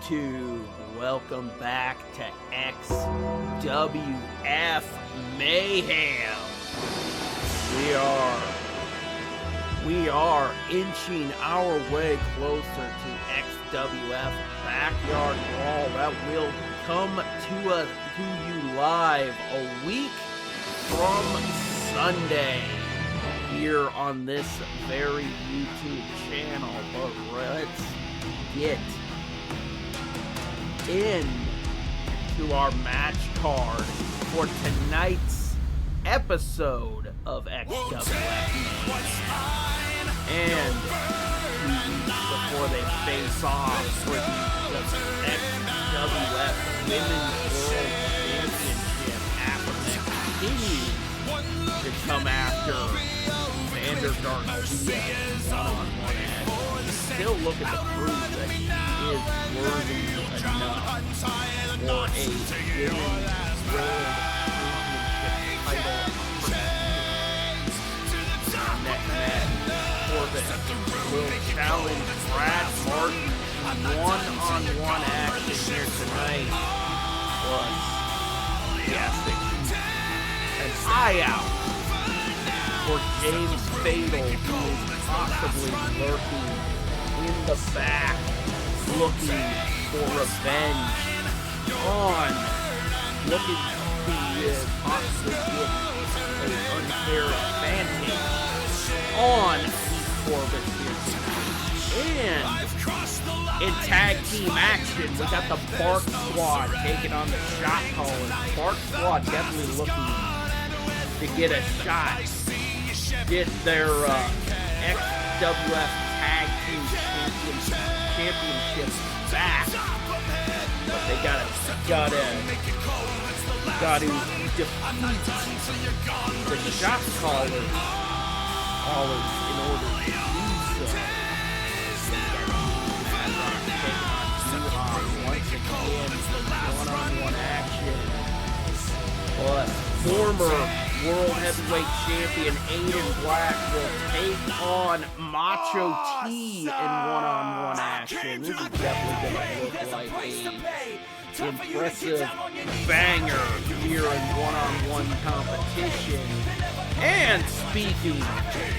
YouTube. Welcome back to XWF Mayhem. We are inching our way closer to XWF Backyard Brawl that will come to you live a week from Sunday here on this very YouTube channel. But let's get into our match card for tonight's episode of XWF. And 2 weeks before they face off for the XWF Women's World Championship, Affirmative continues to come after Xander Garcia one-on-one action. Still looking to prove that he is worthy enough for a Women's World Championship title. Next match, Corbin will challenge Brad Martin one-on-one action here tonight. Plus, yes, an eye out for James Fatal, who is possibly lurking in the back, looking for revenge looking to possibly get an unfair advantage on Keith Corbin here tonight. And in tag team action, we got the Bark Squad taking on the Shot Callers. Bark Squad definitely looking to get a shot, get their XWF Tag Team Championships back, but they gotta defeat the Shot Callers in order to do so. Once again, one-on-one action. But former World Heavyweight Champion Aiden Black will take on Macho T in one-on-one action. This is definitely going to look like an impressive banger here in one-on-one competition. And speaking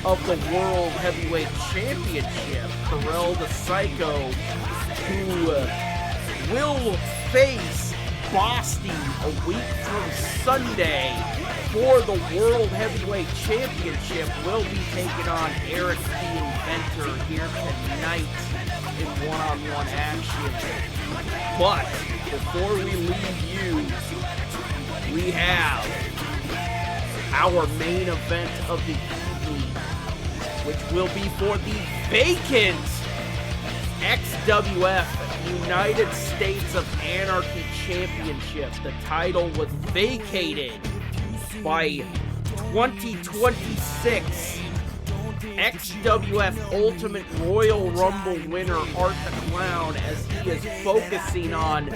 of the World Heavyweight Championship, Terrell the Psycho, who will face Boston a week from Sunday for the World Heavyweight Championship, will be taking on Eric the Inventor here tonight in one-on-one action. But before we leave you, we have our main event of the evening, which will be for the vacant XWF United States of Anarchy Championship. The title was vacated by 2026 XWF Ultimate Royal Rumble winner Art the Clown, as he is focusing on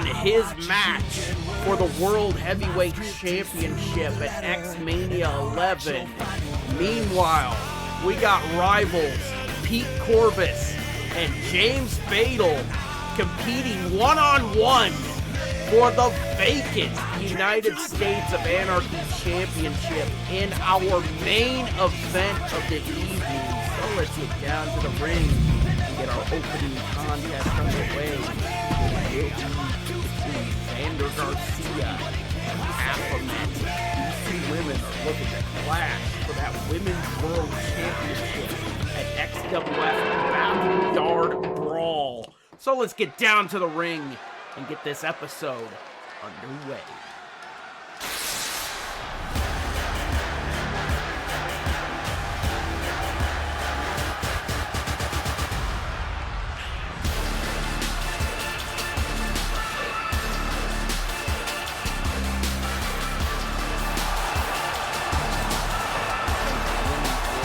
his match for the World Heavyweight Championship at X-Mania 11. Meanwhile, we got rivals Pete Corbis and James Fatal competing one-on-one for the vacant United States of Anarchy Championship in our main event of the evening. So let's get down to the ring and get our opening contest underway. Xander Garcia and Afromat. These two women are looking to clash for that Women's World Championship at XWF Backyard Brawl. So let's get down to the ring and get this episode underway.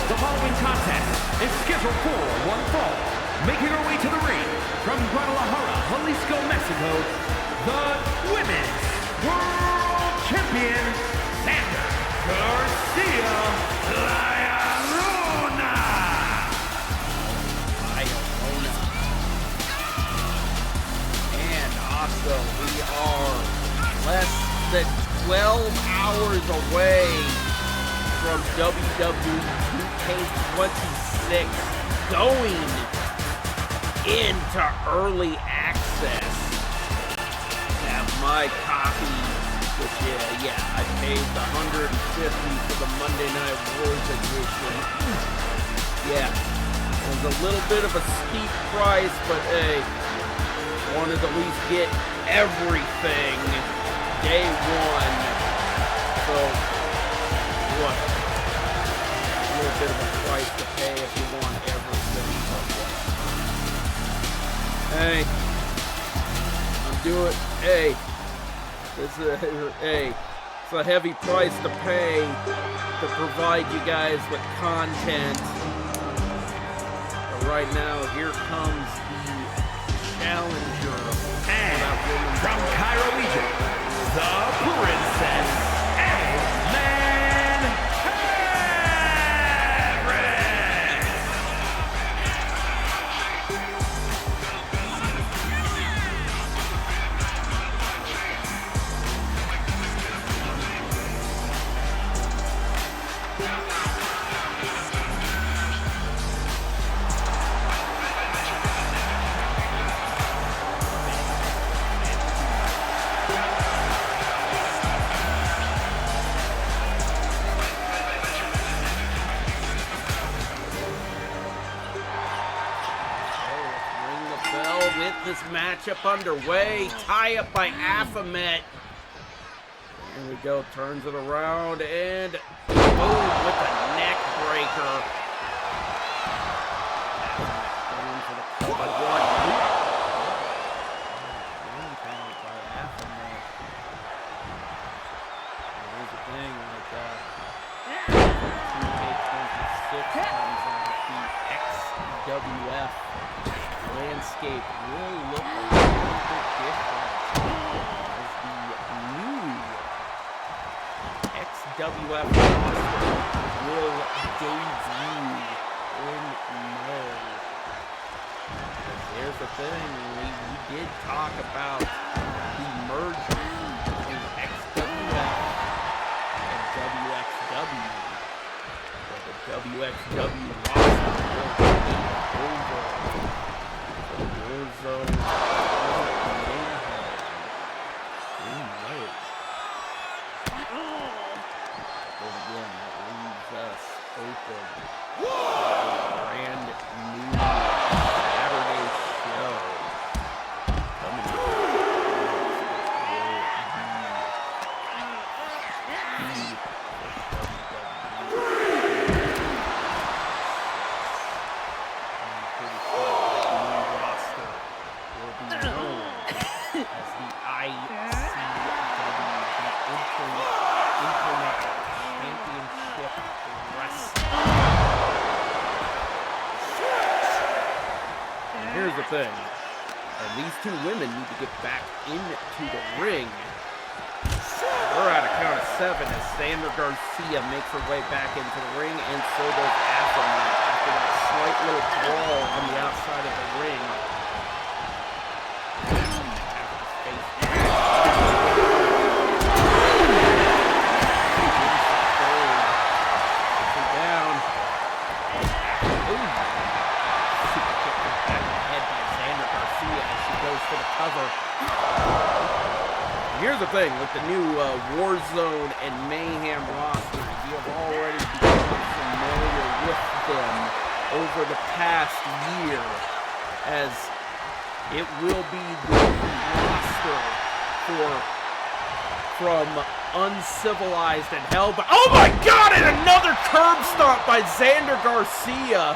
The following contest is scheduled for one fall. Making her way to the ring from Guadalajara, Jalisco, Mexico, the Women's World Champion, Xander Garcia. So we are less than 12 hours away from WWE 2K26 going into early access. Have my copy, which I paid the $150 for the Monday Night Wars edition. Yeah, it was a little bit of a steep price, but hey, wanted to at least get everything day one. So what? A little bit of a price to pay if you want everything. Hey, I'm doing. Hey, it's a heavy price to pay to provide you guys with content. But right now, here comes the challenger. And from Cairo, Egypt, the Princess Man This matchup underway. Tie up by Baphomet. There we go. Turns it around and boom with the neck breaker. Going for the cover one. Here's the thing, like 2K26 comes out the XWF landscape will look a little bit different as the new XWF roster will debut in May. There's the thing, we did talk about the merger between XWF and WXW. But the WXW roster will be over. Warzone mayhem. Who knows? But again, that leaves us open for a brand new Saturday show coming up. Here's the thing, and these two women need to get back into the ring. We're at a count of 7 as Sandra Garcia makes her way back into the ring, and so does Baphomet after that slight little brawl on the outside of the ring. Here's the thing with the new Warzone and Mayhem roster, you have already become familiar with them over the past year, as it will be the roster from Uncivilized and Hell. But oh my God! And another curb stomp by Xander Garcia.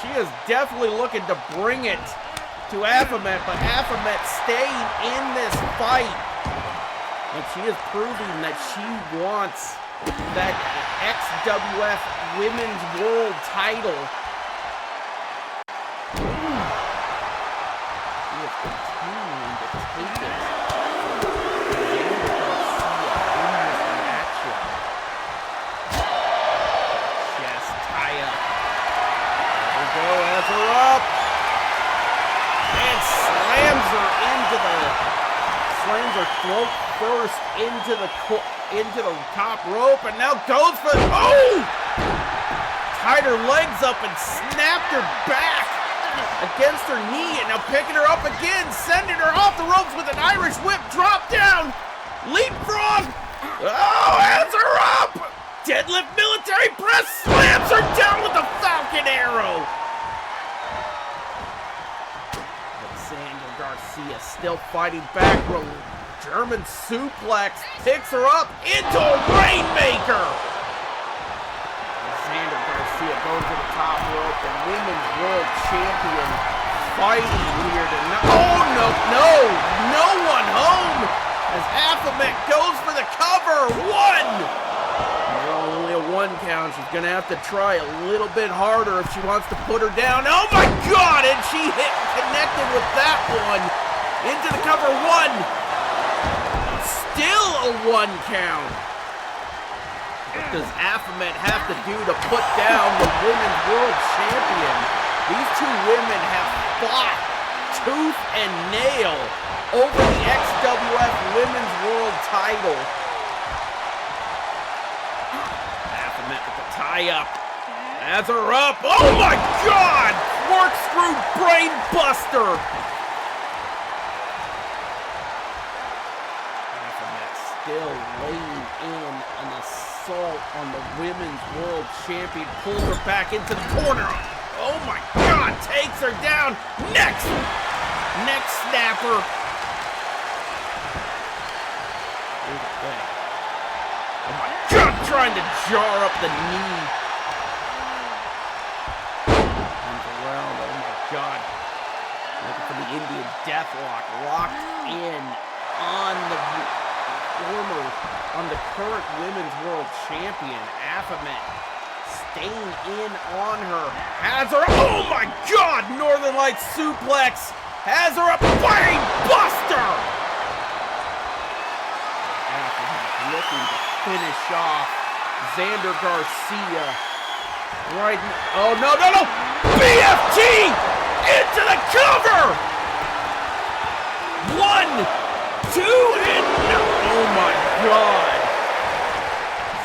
She is definitely looking to bring it to Baphomet, but Baphomet staying in this fight. And she is proving that she wants that XWF Women's World title. She is continuing to take it. Chest tie up. There we go, has her up. And slams her into the slams her throat first into the top rope, and now goes for the, oh! Tied her legs up and snapped her back against her knee, and now picking her up again, sending her off the ropes with an Irish whip, drop down, leapfrog, oh, hands her up, deadlift military press, slams her down with the Falcon Arrow. Alexander Garcia still fighting back, German suplex, picks her up into a Rainmaker. Alexander Garcia goes to the top rope, the Women's World Champion fighting here tonight. Oh, no one home as Baphomet goes for the cover. One! Only a one count. She's going to have to try a little bit harder if she wants to put her down. Oh my God! And she connected with that one into the cover. One! Still a one count. What does Baphomet have to do to put down the Women's World Champion? These two women have fought tooth and nail over the XWF Women's World title. Baphomet with the tie-up. Has her up. Oh my God! Corkscrew brain buster. Baphomet still laying in an assault on the Women's World Champion. Pulls her back into the corner. Oh my God! Takes her down. Neck snapper. Oh my God, trying to jar up the knee. Comes around, oh my God. Looking for the Indian Deathlock. Locked in on the current Women's World Champion, Baphomet. Staying in on her. Has her, oh my God, Northern Lights suplex. Has her up, brain buster. Looking to finish off Xander Garcia. Right, oh no, BFT into the cover. 1, 2, and no, oh my God.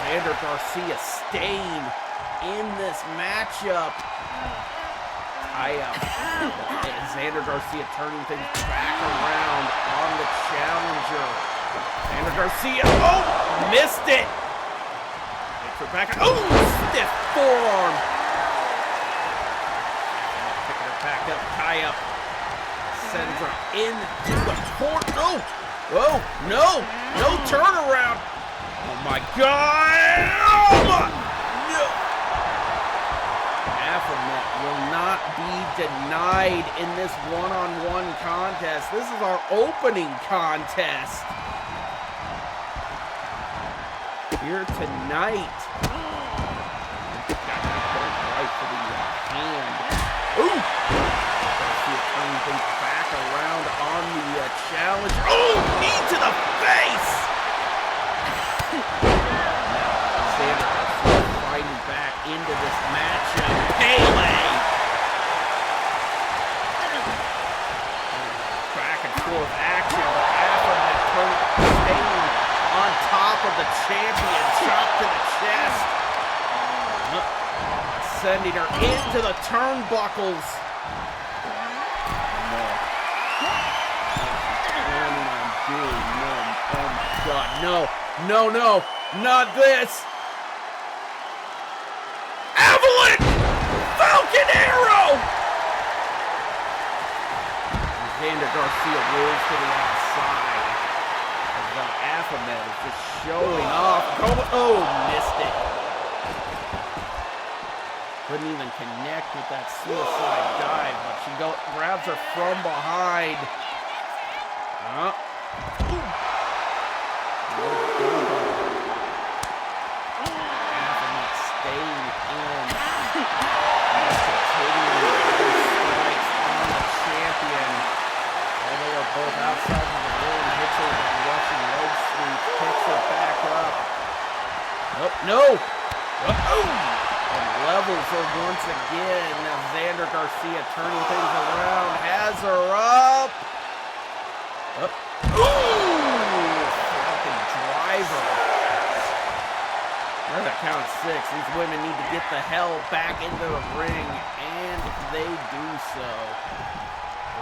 Xander Garcia staying in this matchup. Xander Garcia turning things back around on the challenger. Xander Garcia, oh, missed it. Takes her back, oh, stiff forearm. Picking her back up, tie up. Sends her into the corner. Oh, whoa, no turnaround. Oh my God, oh my, no. Baphomet will not be denied in this one-on-one contest. This is our opening contest here tonight. Right for the hand. Ooh! Garcia turning things back around on the challenge. Oh, knee to the face! Xander Garcia fighting back into this matchup. Pele! Back and forth action. Baphomet staying on top of the champion. Chop to the chest. Sending her into the turnbuckles. Oh my God, no, not this. Avalanche! Falcon Arrow! Xander Garcia rolls to the outside. Baphomet is just showing off. Oh, missed it. Couldn't even connect with that suicide dive, but she grabs her from behind. Baphomet staying in. Strikes on the champion. While they are both outside of the ring, hits her with a Russian leg sweep, picks her back up. Oh, no! And levels her once again. Now Xander Garcia turning things around, has her up. Ooh! count of 6. These women need to get the hell back into the ring, and they do so.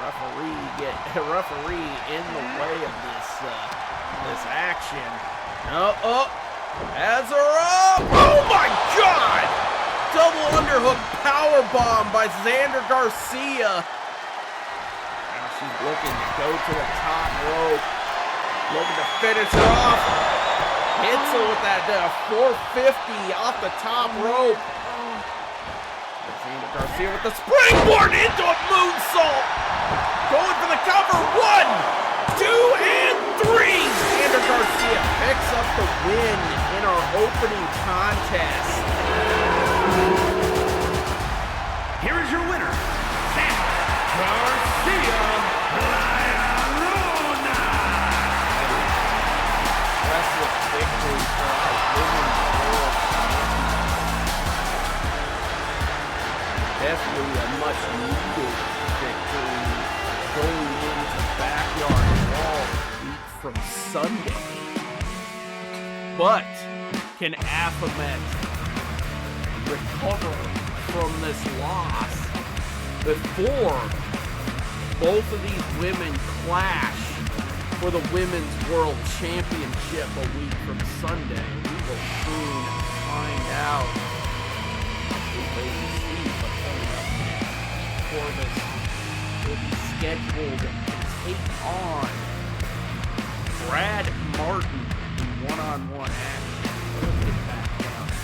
Referee in the way of this action. Has her up. Oh my God! Double underhook powerbomb by Xander Garcia. Now she's looking to go to the top rope. Looking to finish her off. Hits her with that 450 off the top rope. Xander Garcia with the springboard into a moonsault. Going for the cover. 1, 2, and 3. Xander Garcia picks up the win in our opening contest. Here is your winner, Xander Garcia. Impressive victory for our women's world championship. Definitely a much needed victory going into Backyard Brawl week from Sunday. But can Baphomet recover from this loss before both of these women clash for the Women's World Championship a week from Sunday? We will soon find out. Corvus will be scheduled to take on Brad Martin in one-on-one action. Let's get back down to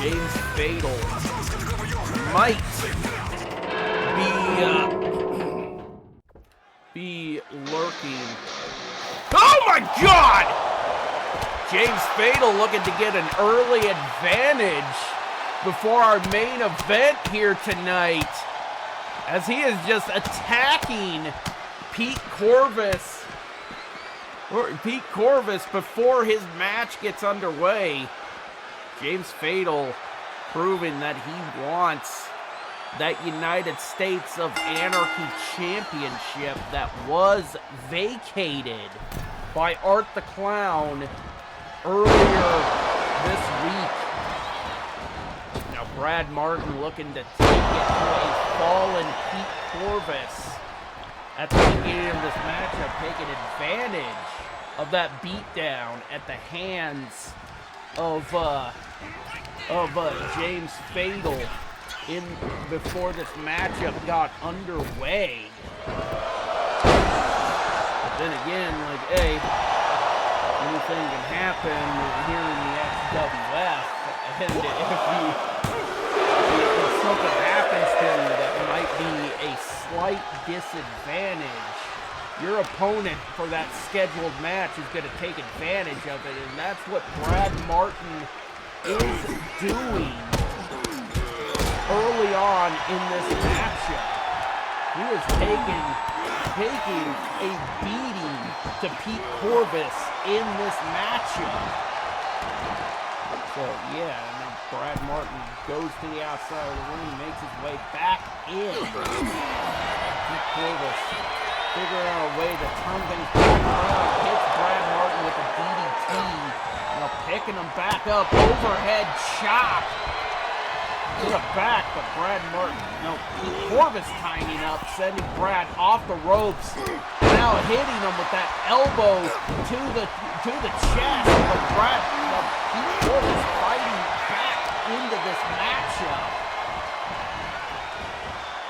James Fatal might be lurking. Oh my God! James Fatal looking to get an early advantage before our main event here tonight, as he is just attacking Pete Corvus before his match gets underway. James Fatal proving that he wants that United States of Anarchy Championship that was vacated by Art the Clown earlier this week. Now Brad Martin looking to take it to a fallen Pete Corvus at the beginning of this matchup, taking advantage of that beatdown at the hands of James Fatal before this matchup got underway. But then again, like, hey, anything can happen here in the XWF, and if something happens to you that might be a slight disadvantage, your opponent for that scheduled match is going to take advantage of it, and that's what Brad Martin is doing early on in this matchup. He was taking a beating to Pete Corvus in this matchup. So yeah, and then Brad Martin goes to the outside of the ring, makes his way back in. Pete Corvus figuring out a way to turn things back around, hits Brad Martin with a DDT. Now picking him back up, overhead chop to the back, but Brad Martin, no, Corvus timing up, sending Brad off the ropes. Now hitting him with that elbow to the chest, but Pete Corvus fighting back into this matchup.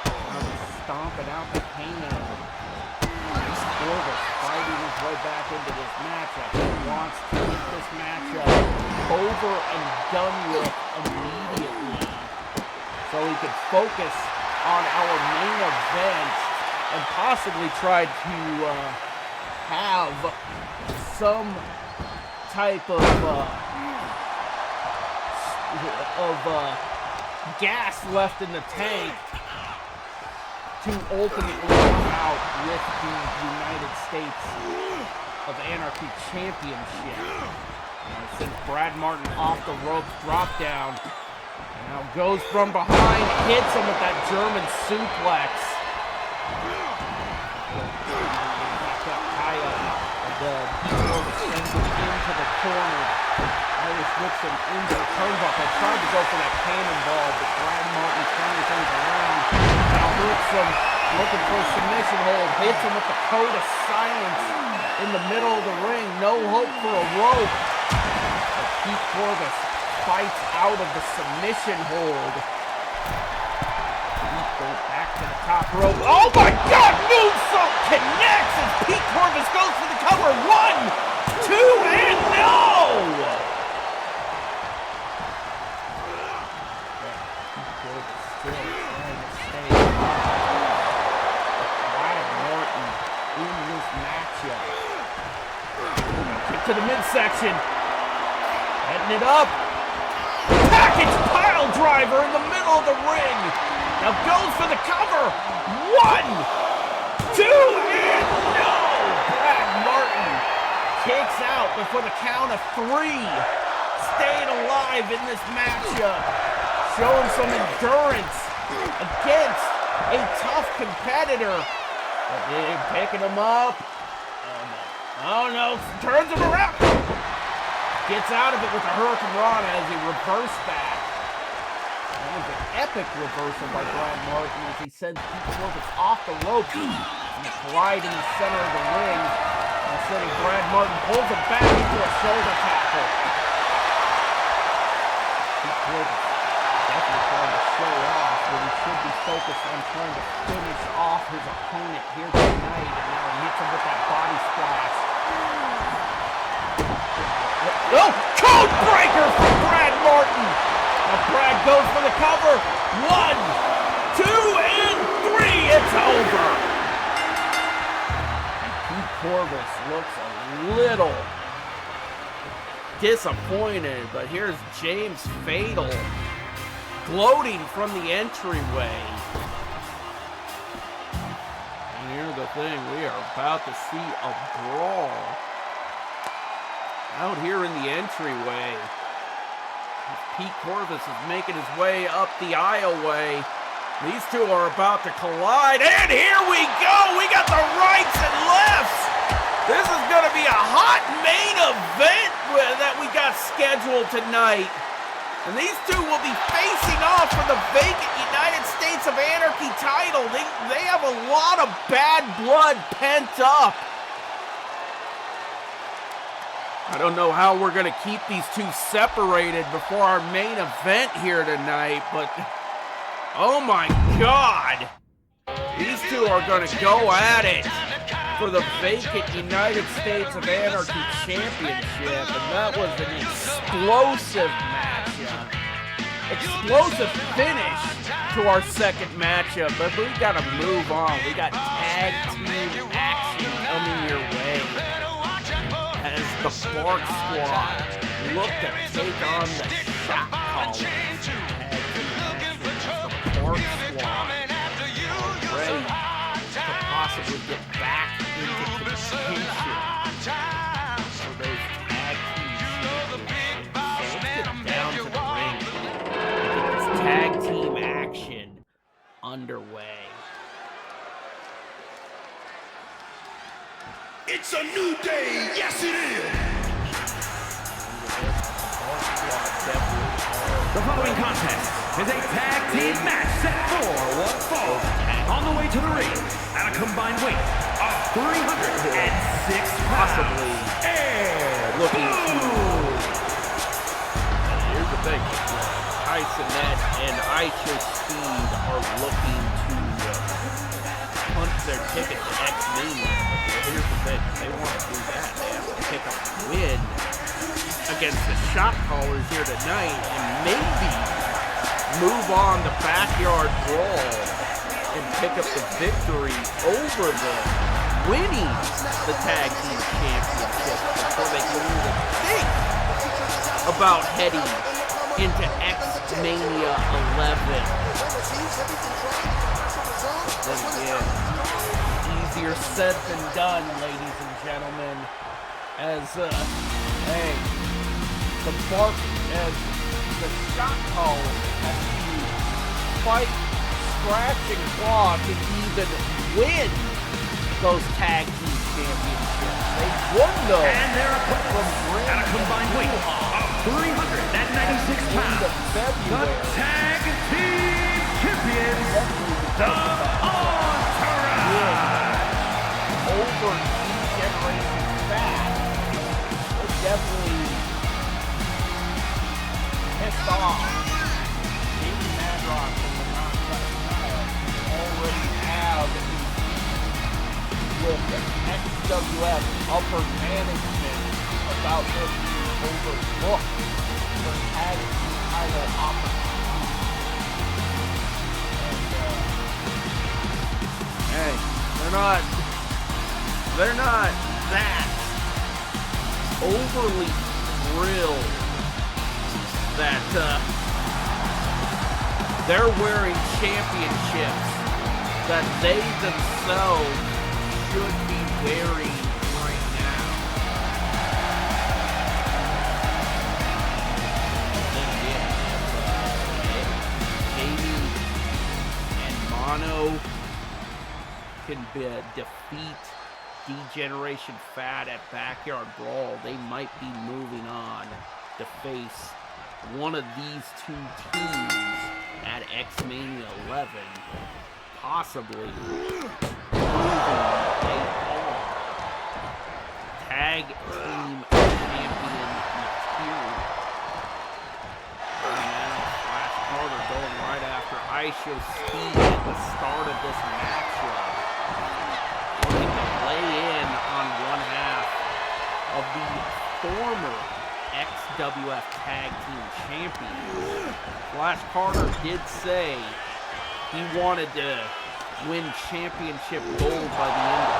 Now he's stomping out the hand. Corvus fighting his way back into this matchup. He wants to get this matchup over and done with immediately, so he could focus on our main event and possibly try to have some type of gas left in the tank to ultimately come out with the United States of Anarchy Championship. Sent Brad Martin off the ropes, drop down. Now goes from behind, hits him with that German suplex. Corbus sends him into the corner. Irish whips him into the turnbuckle. Tried to go for that cannonball, but Brad Martin turning things around. Now whips him, looking for a submission hold. Hits him with the code of silence in the middle of the ring. No hope for a rope. But Pete Corbus fights out of the submission hold. Pete goes back to the top rope. Oh my God! Moonsault connects as Pete Corbus goes for the cover. 1, 2, and no! Pete Corbus still trying to stay Brad Martin in this matchup. Kick to the midsection. Heading it up. Package pile driver in the middle of the ring. Now goes for the cover. 1, 2, and no! Brad Martin kicks out before the count of 3. Staying alive in this matchup. Showing some endurance against a tough competitor. Picking him up. Oh no, turns him around. Gets out of it with a Hurricane Rana as he reversed that. That was an epic reversal by Brad Martin as he sends Pete Corbus off the rope and right in the center of the ring. Instead of Brad Martin pulls him back into a shoulder tackle. Pete Corbus definitely trying to show off when he should be focused on trying to finish off his opponent here tonight. And now he hits him with that body splash. Oh, code breaker for Brad Martin. Now Brad goes for the cover. 1, 2, and 3. It's over. And Pete Corbus looks a little disappointed, but here's James Fatal gloating from the entryway. And here's the thing, we are about to see a brawl out here in the entryway. Pete Corbus is making his way up the aisleway. These two are about to collide, and here we go! We got the rights and lefts! This is going to be a hot main event that we got scheduled tonight. And these two will be facing off for the vacant United States of Anarchy title. They have a lot of bad blood pent up. I don't know how we're going to keep these two separated before our main event here tonight, but oh my God. These two are going to go at it for the vacant United States of Anarchy Championship, and that was an explosive matchup. Explosive finish to our second matchup, but we got to move on. We got tag team action coming your way as the Spark Squad look to take on the Shot Callers. Tag team action as the Spark Squad are ready to possibly get back into contention for those tag team championships. So let's get down to the ring and get this tag team action underway. It's a new day, yes it is! The following contest is a tag team match set for one fall. On the way to the ring at a combined weight of 306 Possibly looking to. Here's the thing. Tysonet and Aisha Speed are looking to punch their ticket to X-Mania. But here's the thing. If they want to do that, they have to pick up a win against the Shot Callers here tonight and maybe move on the Backyard Brawl and pick up the victory over them, winning the Tag Team Championship before they can even think about heading into X-Mania 11. But then again, easier said than done, ladies and gentlemen, as, as the Shot Callers have to fight, scratch, and claw to even win those tag team championships. They won those. And they're at a combined weight of 396 pounds. The tag team champions, the Entourage. Over generation fat. They're definitely pissed off. Jamie Madrox and the already have with XWF upper management about this being overlooked for tag team title opportunities. And hey, they're not that overly thrilled that they're wearing championships that they themselves should be wearing right now. Then again, if Jamie and Mono can defeat Degeneration Fat at Backyard Brawl, they might be moving on to face one of these two teams at X-Mania 11, possibly tag team champion material. And now Flash Carter going right after Aisha Speed at the start of this matchup. Looking to lay in on one half of the former XWF Tag Team Champions. Flash Carter did say he wanted to win championship gold by the end of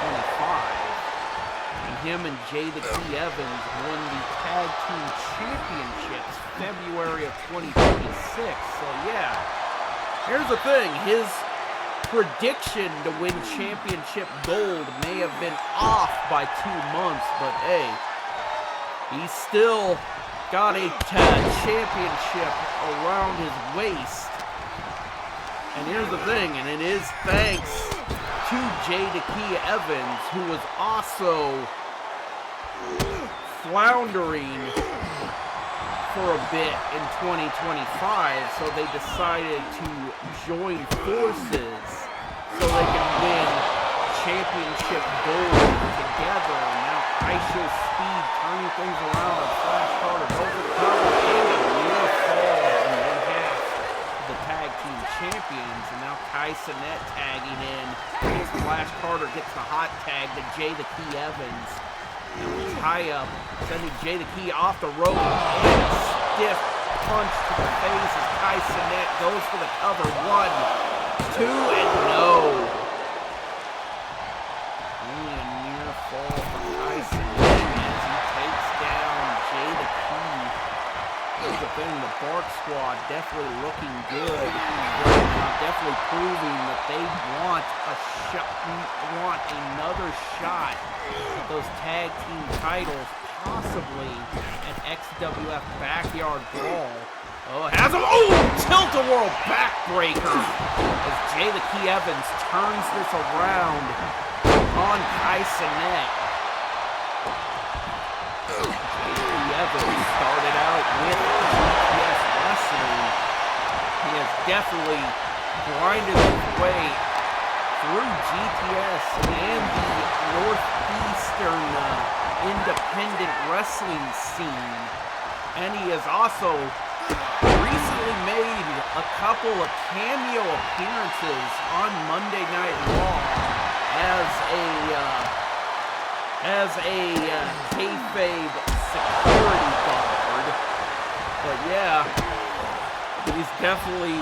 2025. And him and Jay the Key Evans won the Tag Team Championships February of 2026. So yeah, here's the thing. His prediction to win championship gold may have been off by 2 months, but hey, he's still got a championship around his waist. And here's the thing, and it is thanks to Jay the Key Evans, who was also floundering for a bit in 2025, so they decided to join forces so they can win championship gold together. And now Aisha Speed turning things around on Flash Carter. Both the cover and a near fall in one half of the tag team champions. And now Kai Cenat tagging in. Flash Carter gets the hot tag to Jay the Key Evans. Tie up, sending Jay the Key off the rope, and a stiff punch to the face as Kai Cenat goes for the cover. 1, 2, and no. Only a near fall for Kai Cenat as he takes down Jay the Key. Here's the thing, the Bark Squad definitely looking good. Definitely proving that they want a shot, want another shot at those tag team titles, possibly at XWF Backyard Brawl. Oh, has him! Oh, tilt-a-whirl backbreaker as Jay the Key Evans turns this around on Kai Cenat. Jay the Key Evans started out with GPS Wrestling. He has definitely grinded his way through GTS and the Northeastern independent wrestling scene. And he has also recently made a couple of cameo appearances on Monday Night Raw as a kayfabe security guard. But yeah, he's definitely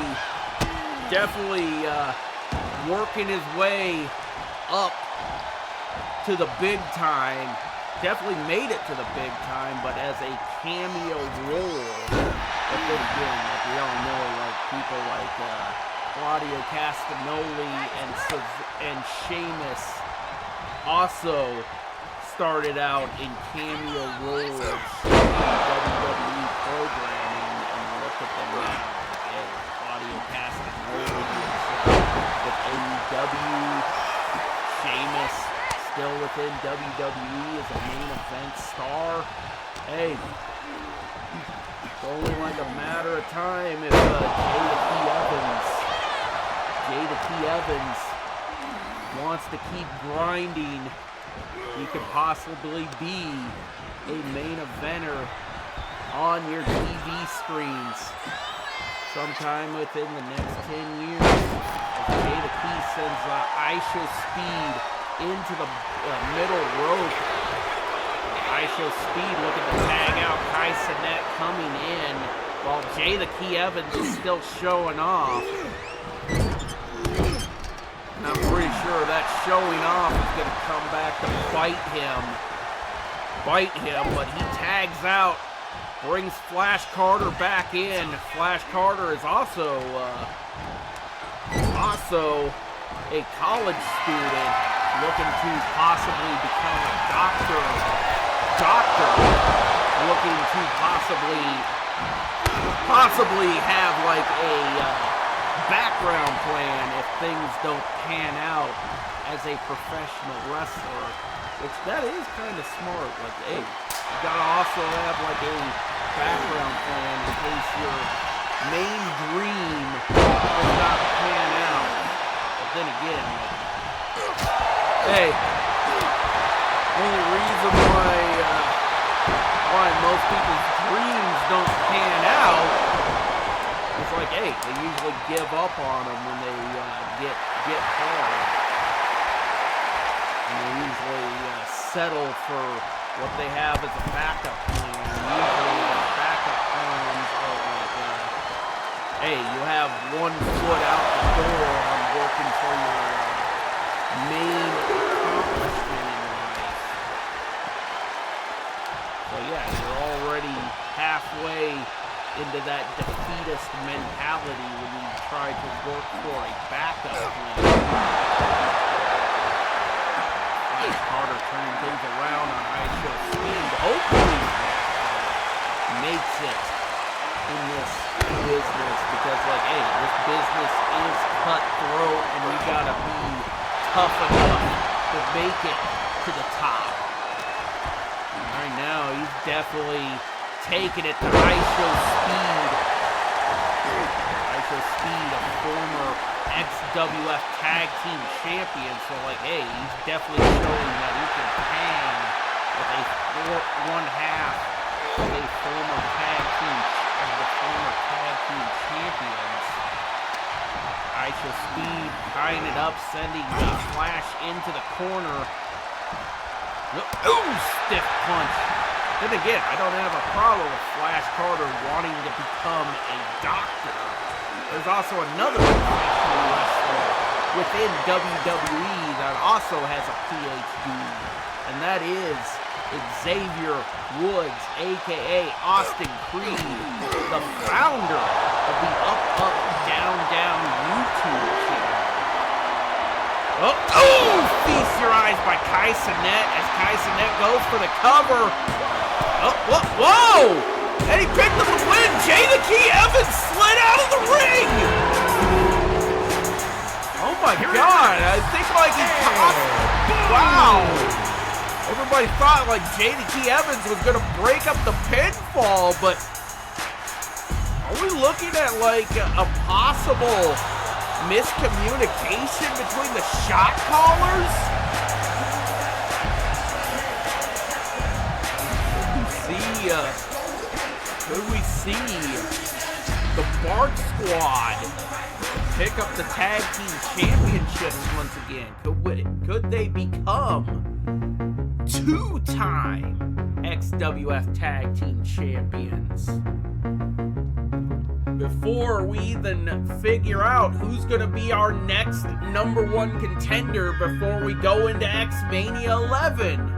working his way up to the big time. Definitely made it to the big time, but as a cameo role. But then again, like we all know, like people like Claudio Castagnoli and Sheamus also started out in cameo roles in WWE programming, and look at them now. Again, Claudio Castagnoli with AEW, Sheamus WWE as a main event star. Hey, it's only like a matter of time if Jada Key Evans wants to keep grinding. He could possibly be a main eventer on your TV screens sometime within the next 10 years. As Jada Key sends Aisha Speed into the middle rope. Aisha Speed looking to tag out Kai Cenat coming in while Jada Key Evans is still showing off. And I'm pretty sure that showing off is going to come back to bite him, but he tags out, brings Flash Carter back in. Flash Carter is also a college student looking to possibly become a doctor, looking to possibly have like a background plan if things don't pan out as a professional wrestler, which that is kind of smart. Like, hey, you gotta also have like a background plan in case your main dream does not pan out. But then again, hey, only reason why most people's dreams don't pan out is like, hey, they usually give up on them when they get hard. And they usually settle for what they have as a backup plan. Usually the backup plans are like, hey, you have 1 foot out the door on working for your main accomplishment in life. So yeah, you're already halfway into that defeatist mentality when you try to work for a backup plan. Flash Carter turning things around on Aisha Speed. Hopefully makes it in this business because, like, hey, this business is cutthroat and you gotta be tough enough to make it to the top. And right now, he's definitely taking it to Aisha Speed. Aisha Speed, a former XWF Tag Team Champion, so like, hey, he's definitely showing that he can hang with one half of a former tag team champions. Aisha Speed tying it up, sending a Flash into the corner. Ooh, stiff punch. Then again, I don't have a problem with Flash Carter wanting to become a doctor. There's also another professional wrestler within WWE that also has a PhD, and that is Xavier Woods, a.k.a. Austin Creed, the founder of the Up, Up, Down, Down YouTube channel. Oh, feast your eyes by Kai Cenat as Kai Cenat goes for the cover. Whoa! And he picked up the win. Jada Key Evans slid out of the ring. Oh my God! I think like he popped. Wow! Everybody thought like Jada Key Evans was gonna break up the pinfall, but are we looking at like a possible miscommunication between the shot callers? Could we see the Bark Squad pick up the Tag Team Championships once again? Could they become 2-time XWF Tag Team Champions? Before we even figure out who's going to be our next #1 contender before we go into X-Mania 11.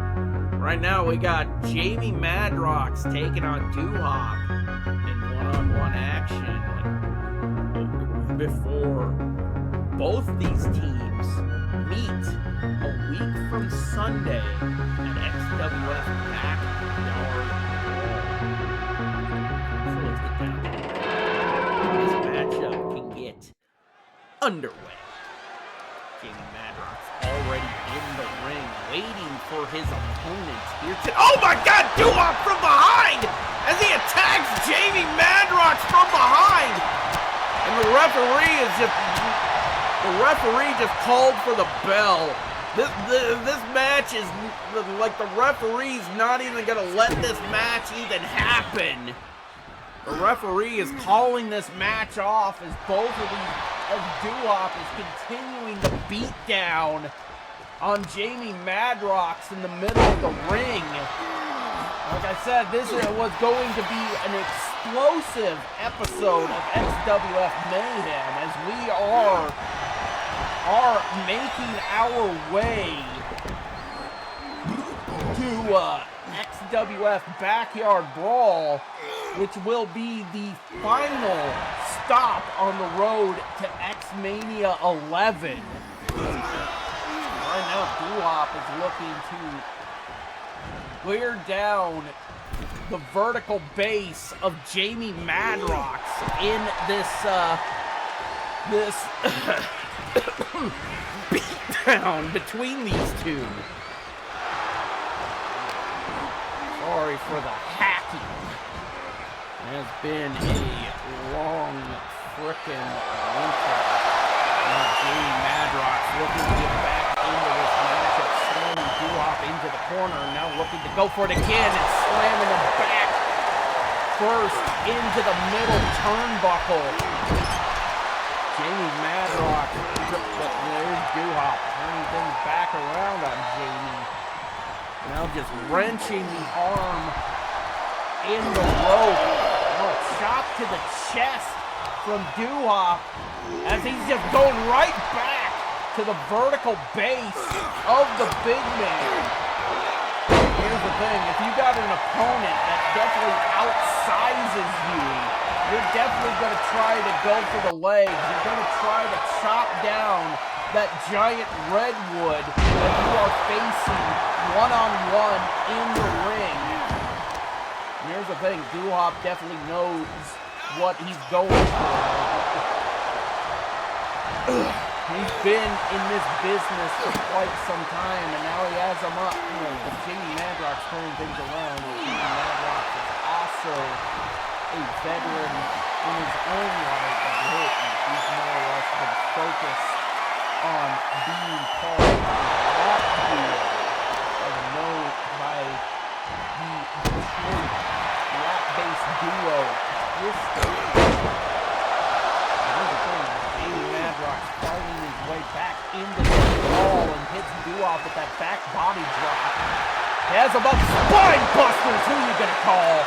Right now, we got Jamie Madrox taking on Duhawk in one-on-one action. Like, before both these teams meet a week from Sunday at XWF Backyard Brawl. So let's get down to it. This matchup can get underway. Jamie Madrox already in the ring, waiting for his opponent here to... Oh my God, Doo-Wop from behind as he attacks Jamie Madrox from behind. And the referee just called for the bell. This match is like the referee's not even gonna let this match even happen. The referee is calling this match off as Doo-Wop is continuing the beat down on Jamie Madrox in the middle of the ring. Like I said, this was going to be an explosive episode of XWF Mayhem as we are making our way to XWF Backyard Brawl, which will be the final stop on the road to X-Mania 11. Right now, Doo-Wop is looking to wear down the vertical base of Jamie Madrox in this beatdown between these two. Sorry for the hacking. It has been a long frickin' winter. Now Jamie Madrox looking to get back into this matchup, slamming Doo-Wop into the corner, now looking to go for it again and slamming him back first into the middle turnbuckle. Jamie Madrox, but there's Doo-Wop turning things back around on Jamie. Now just wrenching the arm in the rope. Oh, chop to the chest from Doo-Wop as he's just going right back to the vertical base of the big man. Here's the thing, if you got an opponent that definitely outsizes you, you're definitely going to try to go for the legs. You're going to try to chop down that giant redwood that you are facing one-on-one in the ring. And here's the thing, Doo-Wop definitely knows what he's going for. He's been in this business for quite some time, and now he has him up. With Jamie Madrox turning things around. Jamie Madrox is also a veteran in his own right of Hilton. He's more or less been focused on being part of the rap duo, as known by the Detroit rap-based duo Twisted. Here's the thing, Jamie Madrox fighting his way back into the wall and hits Doo-Wop with that back body drop. He has about spine busters, who you gonna call?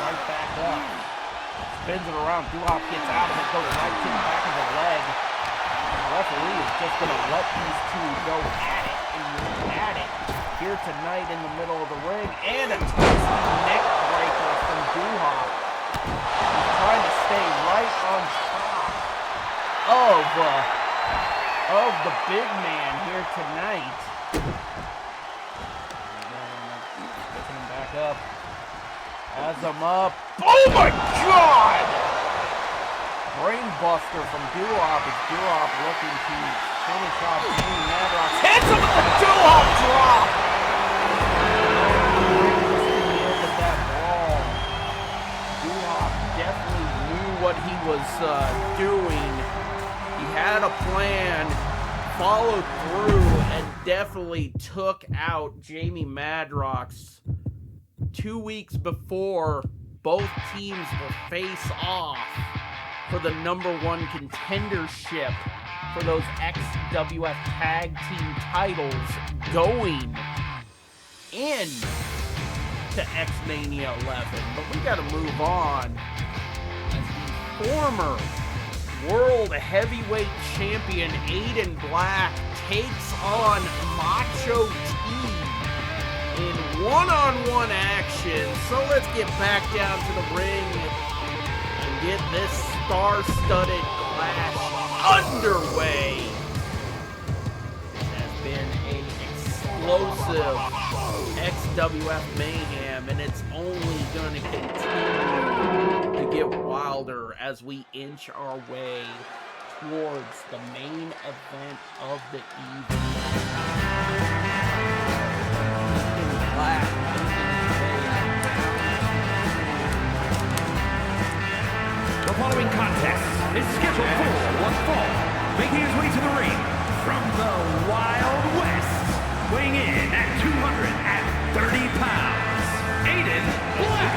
Right back up. Spins it around. Doo-Wop gets out of it, goes right to the back of the leg. The referee is just going to let these two go at it and at it here tonight in the middle of the ring. And a twisty neck breaker from Doo-Wop. He's trying to stay right on top of the big man here tonight. Picking him back up. Has him up. Oh my God! Brainbuster from Doo-Wop as Doo-Wop looking to finish off Jamie Madrox. Hits him with the Doo-Wop drop! Look at that brawl. Doo-Wop definitely knew what he was doing. He had a plan, followed through, and definitely took out Jamie Madrox 2 weeks before both teams will face off for the #1 contendership for those XWF Tag Team titles going in to X-Mania 11. But we got to move on as the former World Heavyweight Champion Aiden Black takes on Macho T in one-on-one action. So let's get back down to the ring and get this star-studded clash underway. It has been an explosive XWF Mayhem, and it's only going to continue to get wilder as we inch our way towards the main event of the evening. Black The following contest is scheduled for one fall, making his way to the ring from the Wild West, weighing in at 230 pounds, Aiden Black.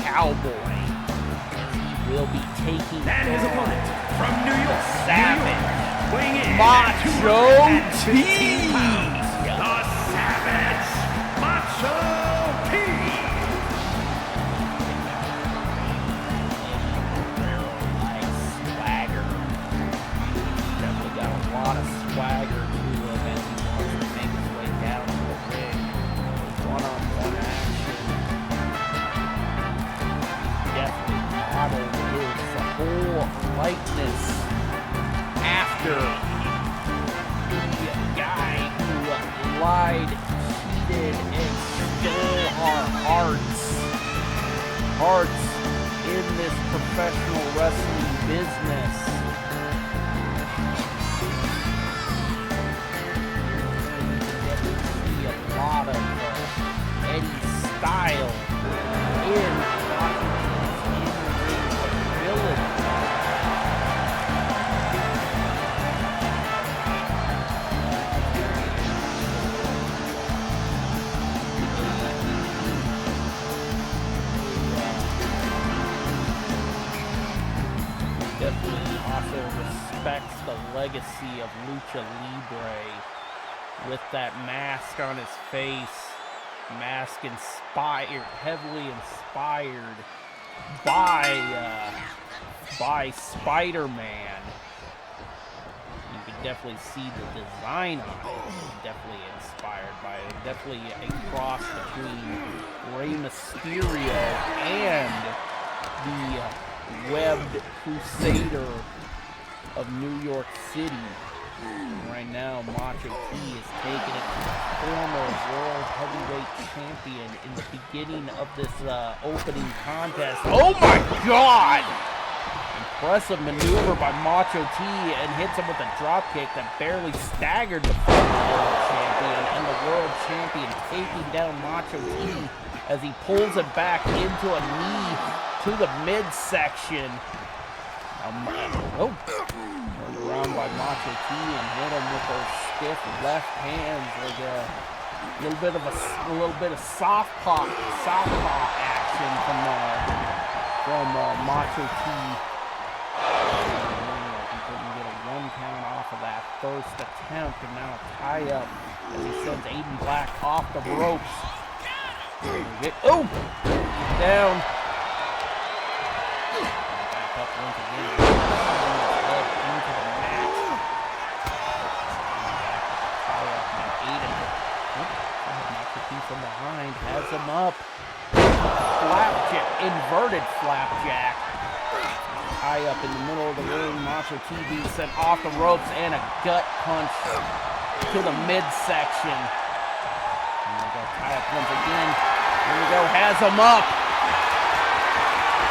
Cowboy. He will be taking And his opponent from New York, Savage, weighing in Macho at 215 pounds, the Savage, Macho P. Nice swagger. Definitely got a lot of swagger to him as he wants to make his way down to the ring. One-on-one action. Definitely modeled his whole likeness after the guy who lied, cheated, and stole our hearts in this professional wrestling business. You see a lot of Eddie style in definitely also respects the legacy of Lucha Libre with that mask on his face. Mask heavily inspired by Spider-Man. You can definitely see the design on it. Definitely inspired by it. Definitely a cross between Rey Mysterio and the webbed crusader of New York City. Right now, Macho T is taking it to the former world heavyweight champion in the beginning of this opening contest. Oh my God! Impressive maneuver by Macho T, and hits him with a dropkick that barely staggered the former world champion, and the world champion taking down Macho T as he pulls it back into a knee to the midsection. Turned around by Macho T and hit him with those stiff left hands, like a little bit of southpaw action from Macho T. He couldn't get a 1 count off of that first attempt, and now a tie-up as he sends Aiden Black off the ropes. Down. Back up once again. Into the mat. Tie-up now. Aiden. Macho T from behind has him up. Flapjack. Inverted flapjack. Tie up in the middle of the ring. Macho T being sent off the ropes, and a gut punch to the midsection. And we go tie up once again. Here we go, has him up.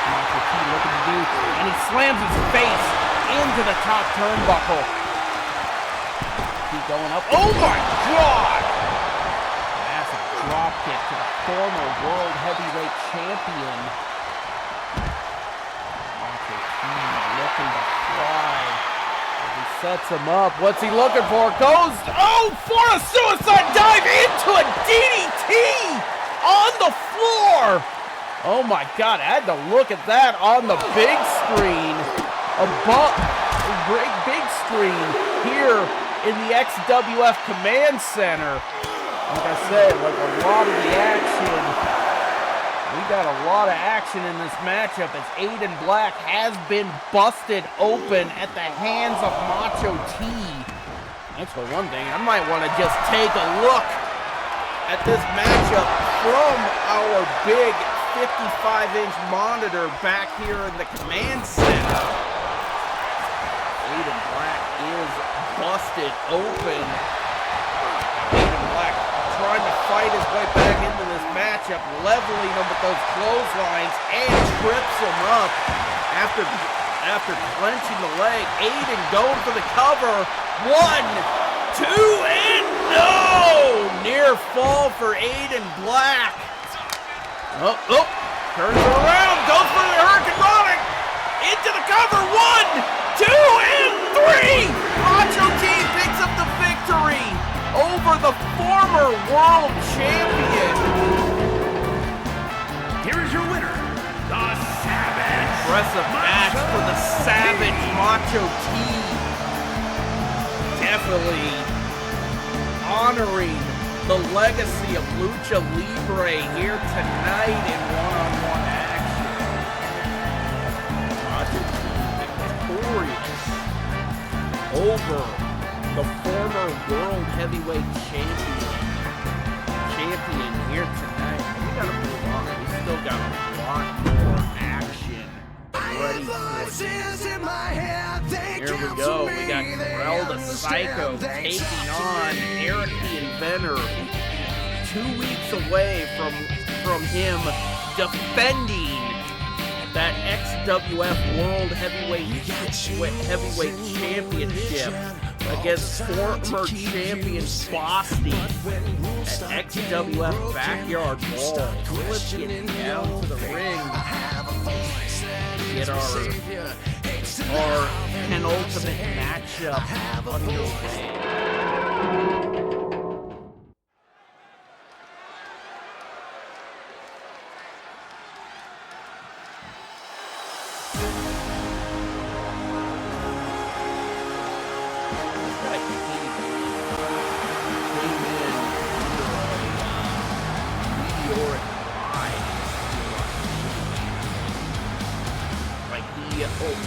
Macho T looking to do, and he slams his face into the top turnbuckle. Keep going up. Oh my God! Massive drop kick to the former world heavyweight champion. Macho T looking to fly Sets him up. What's he looking for? Goes, oh, for a suicide dive into a DDT on the floor. Oh my God, I had to look at that on the big screen. Big screen here in the XWF Command Center. Like I said, like a lot of the action. We got a lot of action in this matchup as Aiden Black has been busted open at the hands of Macho T. Actually, one thing, I might want to just take a look at this matchup from our big 55-inch monitor back here in the Command Center. Aiden Black is busted open. Aiden Black trying to fight his way back into this matchup, leveling him with those clotheslines, and trips him up after clenching the leg. Aiden going for the cover. 1, 2, and no! Near fall for Aiden Black. Oh, turns it around, goes for the Hurricane Ronic. Into the cover. 1, 2, and 3! Macho T picks up the victory over the former world champion. Here is your winner, the Savage. Impressive match for the Savage Macho T. Definitely honoring the legacy of Lucha Libre here tonight in one-on-one action. Macho T victorious over the former world heavyweight champion here tonight. We gotta move on. We still got a lot more action ready for you. Here we go. We got Corell the Psycho taking on Eric the Inventor. 2 weeks away from him defending that XWF World Heavyweight Championship against former champion Bosty at XWF Backyard Brawl. Let's get down to the ring. Get our penultimate matchup underway.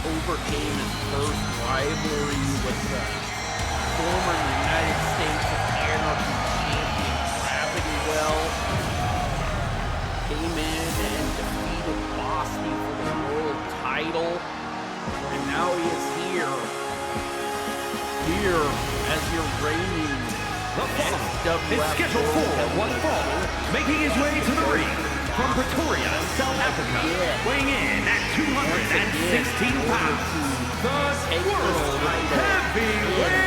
Overcame his first rivalry with the former United States of Anarchy champion Gravity Well. Came in and defeated Boston for the world title. And now he is here as your reigning is scheduled for one fall, making his way to the ring from Pretoria, South Africa, weighing in at 216 pounds, the World Heavyweight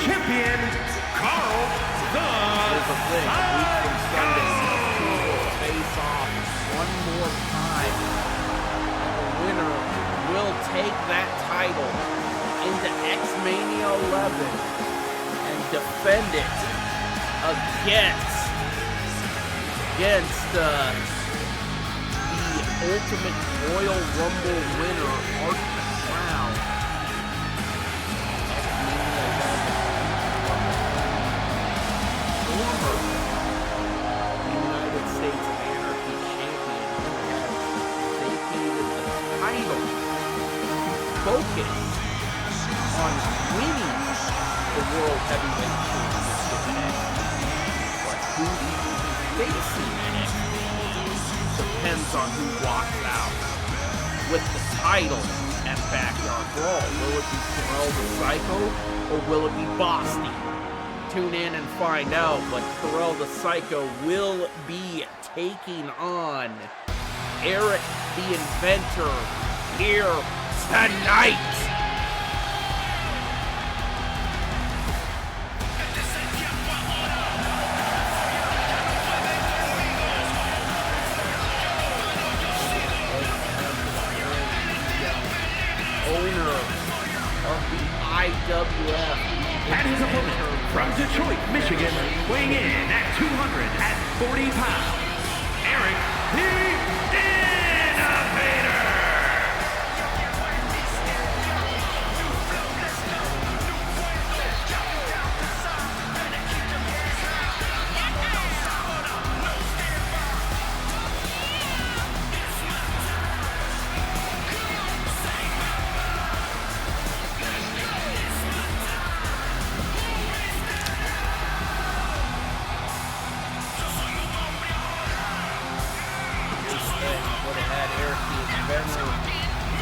Champion, Carl the Psycho. Face off one more time. The winner will take that title into X-Mania 11 and defend it against the Ultimate Royal Rumble winner, Art Brown. Former United States of Anarchy champion who has vacated the title, focused on winning the World Heavyweight Championship match. But who he facing depends on who walks out with the title at Backyard Brawl. Will it be Corell the Psycho or will it be Bosty? Tune in and find out, but Corell the Psycho will be taking on Eric the Inventor here tonight. Owner of the XWF. And his opponent from Detroit, Michigan, weighing in at 240 pounds, Eric the Innovator.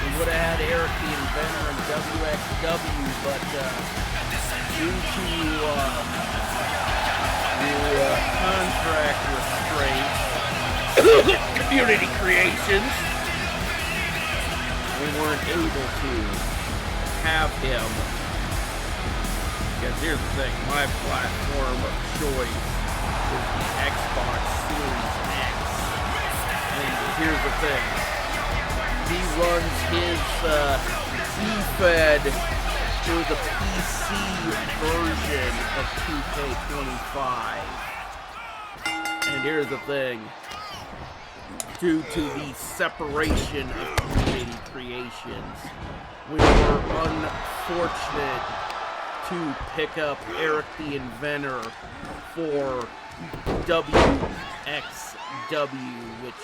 We would have had Eric the Inventor in WXW, but due to the contract restraints, Community Creations, we weren't able to have him. Because here's the thing, my platform of choice is the Xbox Series X. And here's the thing. He runs his eFed through the PC version of 2K25. And here's the thing. Due to the separation of Community Creations, we were unfortunate to pick up Eric the Inventor for WXW, which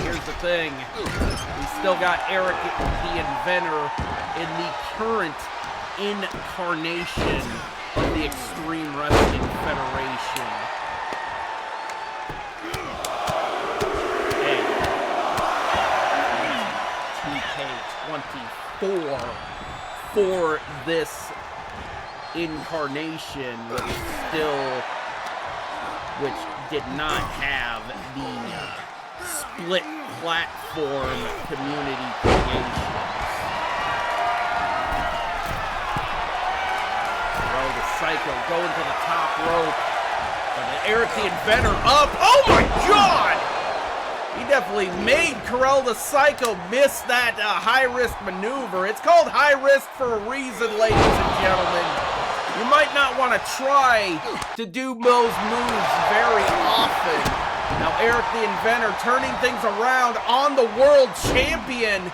here's the thing, we still got Eric the Inventor in the current incarnation of the Extreme Wrestling Federation. Hey, 2K24 for this incarnation, which did not have the split platform Community Creations. Well, the Psycho going to the top rope. And Eric the Inventor up. Oh my God! He definitely made Corell the Psycho miss that high-risk maneuver. It's called high risk for a reason, ladies and gentlemen. You might not want to try to do those moves very often. Now Eric the Inventor turning things around on the world champion,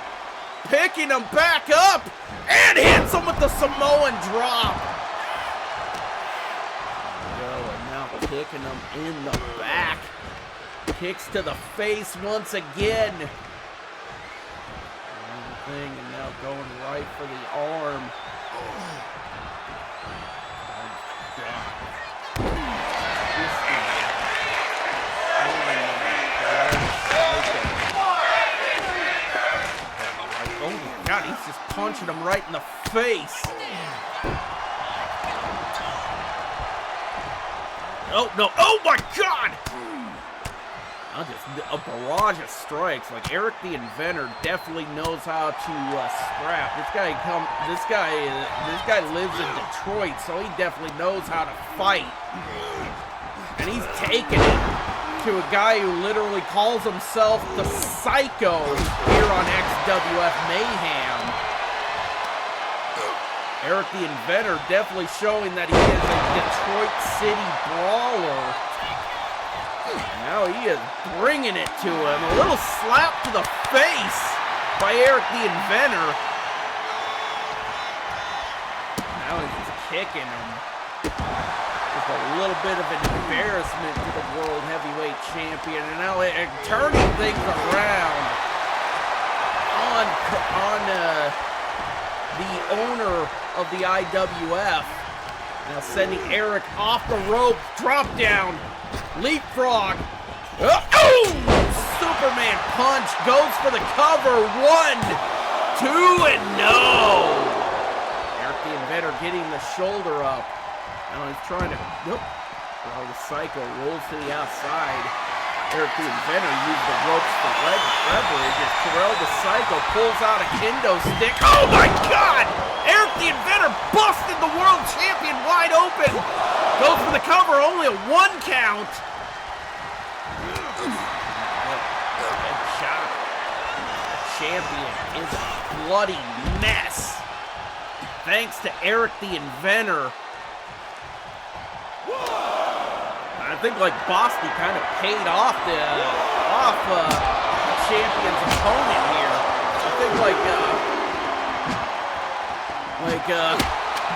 picking him back up, and hits him with the Samoan drop. And now kicking him in the back. Kicks to the face once again. And now going right for the arm. God, he's just punching him right in the face. Oh, no. Oh, my God! Just a barrage of strikes. Like, Eric the Inventor definitely knows how to scrap. This guy lives in Detroit, so he definitely knows how to fight. And he's taking it to a guy who literally calls himself the Psycho here on XWF Mayhem. Eric the Inventor definitely showing that he is a Detroit City brawler. Now he is bringing it to him. A little slap to the face by Eric the Inventor. Now he's just kicking him. Just a little bit of embarrassment to the World Heavyweight Champion. And now turning things around on the owner of the IWF. Now sending Eric off the rope. Drop down. Leapfrog. Oh! Superman punch. Goes for the cover. 1, 2, and no! Eric the Inventor getting the shoulder up. Now he's trying to... Nope. Well, the Psycho rolls to the outside. Eric the Inventor used the ropes for leverage as Terrell the Psycho pulls out a kendo stick. Oh my God! Eric the Inventor busted the world champion wide open. Goes for the cover, only a 1 count. Head shot. The champion is a bloody mess. Thanks to Eric the Inventor. I think like Bosty kind of paid off the champion's opponent here. I think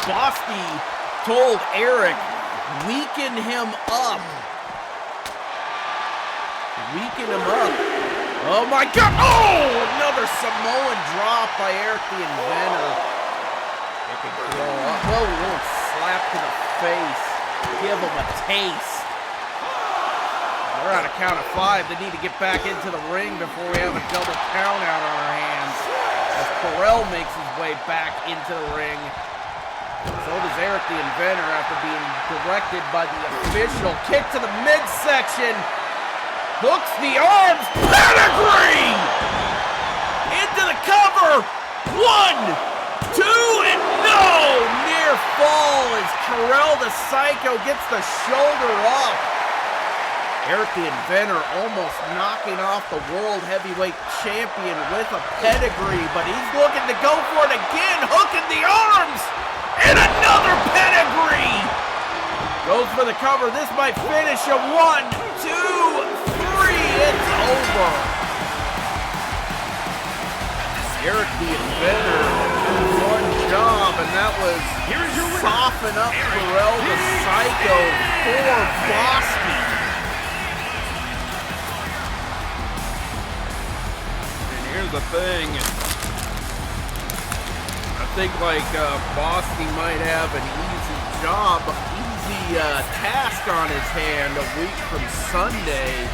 Bosty told Eric, weaken him up. Weaken him up. Oh my God! Oh, another Samoan drop by Eric the Inventor. It could grow up. Well, a little slap to the face. Give him a taste. We're on a count of 5. They need to get back into the ring before we have a double count out on our hands. As Terrell makes his way back into the ring. So does Eric the Inventor after being directed by the official. Kick to the midsection. Hooks the arms. Pedigree! Into the cover. 1, 2, and no! Near fall as Terrell the Psycho gets the shoulder up. Eric the Inventor almost knocking off the World Heavyweight Champion with a pedigree, but he's looking to go for it again, hooking the arms, and another pedigree! Goes for the cover, this might finish a 1, 2, 3, it's over. Eric the Inventor, one job, and that was soften up Terrell the Psycho for Boston. Here's the thing. I think Bosty might have an easy task on his hand a week from Sunday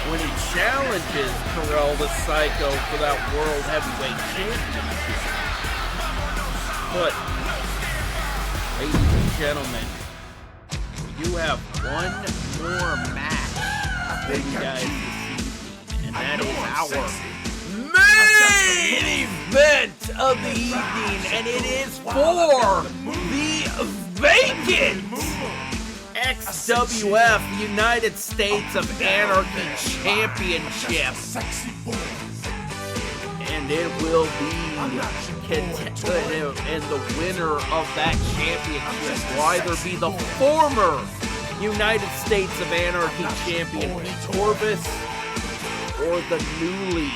when he challenges Terrell the Psycho for that World Heavyweight Championship. But, ladies and gentlemen, we do have one more match for you guys this evening, and that is our main event of the evening, and it is for the vacant XWF United States of Anarchy Championship, and it will be and the winner of that championship will either be the former United States of Anarchy champion Pete Corvus or the newly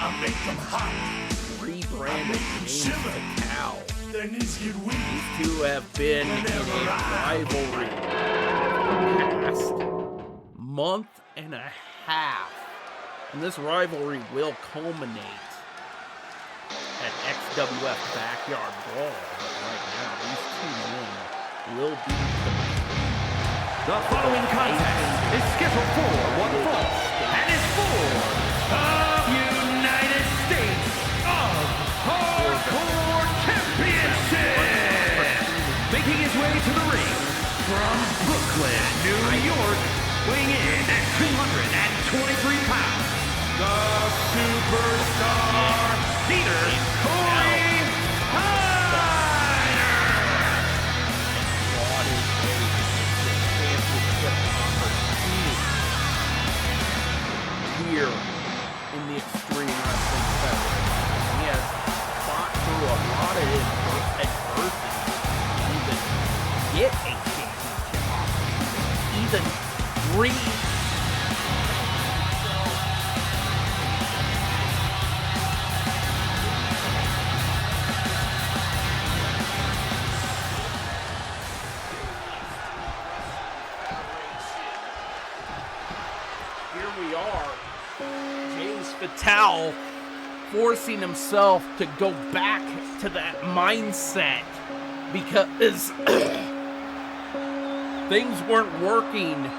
rebranded James Vital. These two have been in a rivalry for the past month and a half, and this rivalry will culminate at XWF Backyard Brawl. But right now, these two men will be the following contest is scheduled for one fall and is for the United States of Hardcore Championship. Making his way to the ring from Brooklyn, New York, weighing in at 223 pounds, the superstar Cedar Corey Hyder. Here in the Extreme Wrestling Federation. He has fought through a lot of adversity to even get a championship opportunity, even breathe. Vital forcing himself to go back to that mindset because things weren't working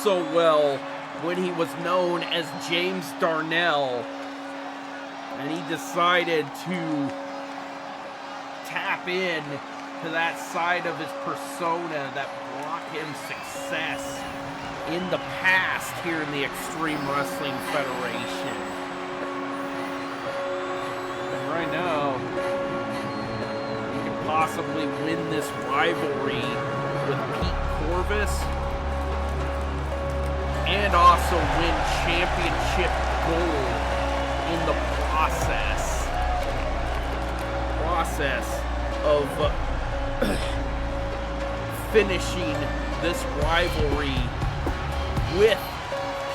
so well when he was known as James Darnell, and he decided to tap in to that side of his persona that brought him success in the past here in the Extreme Wrestling Federation. And right now, he could possibly win this rivalry with Pete Corvus and also win championship gold in the process of finishing this rivalry with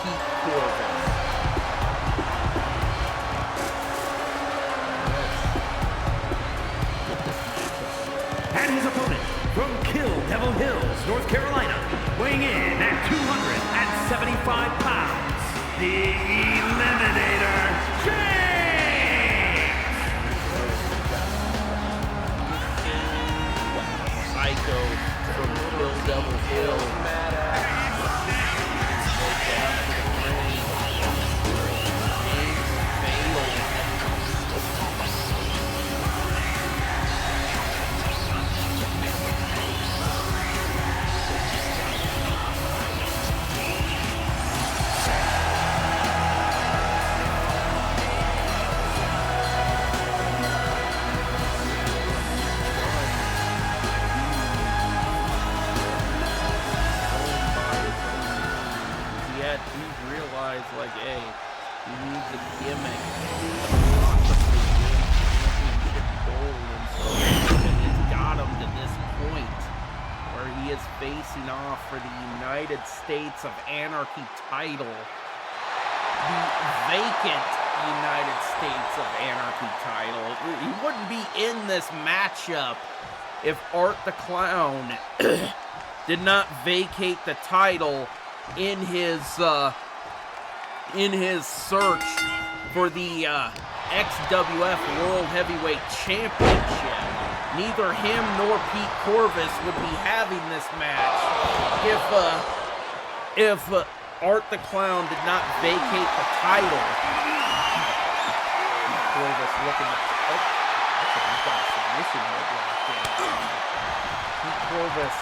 Pete Corvus. And his opponent from Kill Devil Hills, North Carolina, weighing in at 275 pounds, the Eliminator, James! Psycho from Kill Devil Hills. Like, hey, you need the gimmick possibly win championship gold, and so he's got him to this point where he is facing off for the United States of Anarchy title, the vacant United States of Anarchy title. He wouldn't be in this matchup if Art the Clown did not vacate the title in his search for the XWF World Heavyweight Championship. Neither him nor Pete Corvus would be having this match if Art the Clown did not vacate the title. Corvus looking at, he's got a submission hold locked in. Pete Corvus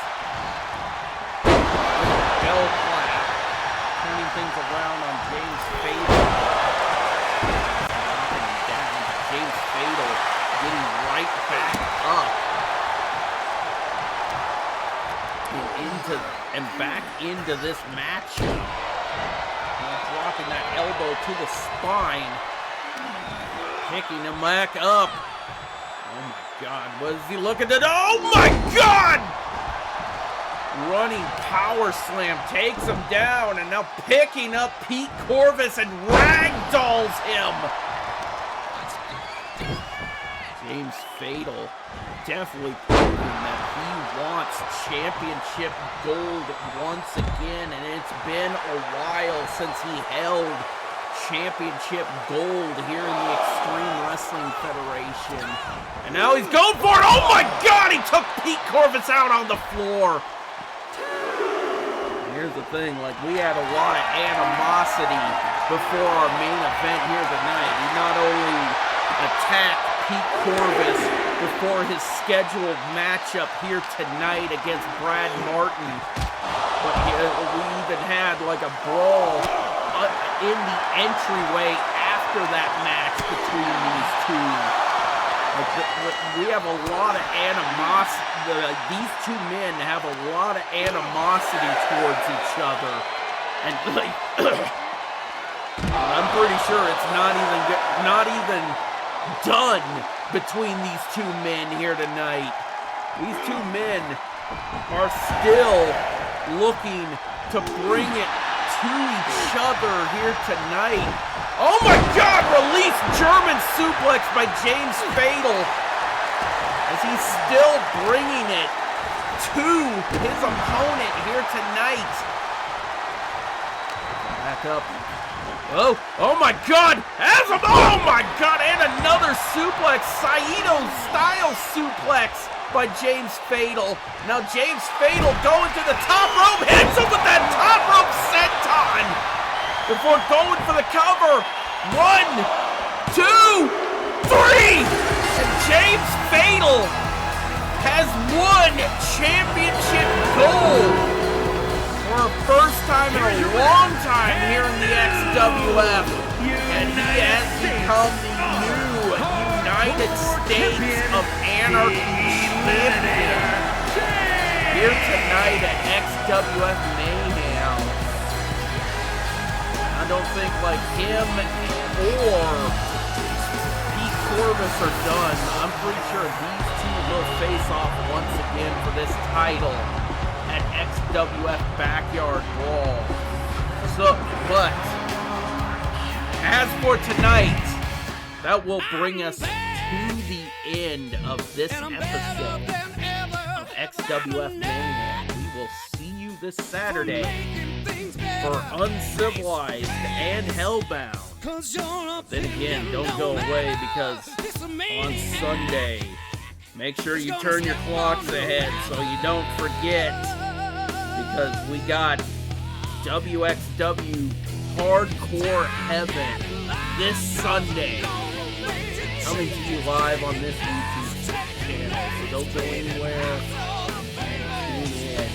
bell clap, turning things around on James Fatal. Knocking him down. James Fatal getting right back up. And back into this matchup. And dropping that elbow to the spine. Picking him back up. Oh my God, what is he looking at? Oh my God! Running power slam takes him down, and now picking up Pete Corvus and ragdolls him. James Fatal definitely proving that he wants championship gold once again, and it's been a while since he held championship gold here in the Extreme Wrestling Federation. And now he's going for it. Oh my God, he took Pete Corvus out on the floor. Here's the thing, like, we had a lot of animosity before our main event here tonight. He not only attacked Pete Corvus before his scheduled matchup here tonight against Brad Martin, but we even had like a brawl in the entryway after that match between these two. Like, we have a lot of animosity. These two men have a lot of animosity towards each other, and like, I'm pretty sure it's not even done between these two men here tonight. These two men are still looking to bring it to each other here tonight. Oh my God, release German suplex by James Fatal as he's still bringing it to his opponent here tonight. Back up. Oh my God, oh my God, and another suplex, Saito-style suplex by James Fatal. Now James Fatal going to the top rope, hits him with that top rope senton before going for the cover. 1, 2, 3, and James Fatal has won championship gold for for a first time in a long time here in the XWF, and he has become the new United States of Anarchy champion here tonight at XWF Mayhem. I don't think like him or Pete Corvus are done. I'm pretty sure these two will face off once again for this title at XWF Backyard Brawl. So, but as for tonight, that will bring us to the end of this episode of XWF Mayhem. We will see you this Saturday for Uncivilized and Hellbound. Then again, don't go away because on Sunday, make sure you turn your clocks ahead so you don't forget, because we got WXW Hardcore Heaven this Sunday coming to you live on this YouTube channel. So don't go anywhere. Tune in.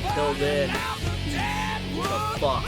Until then, peace the fuck.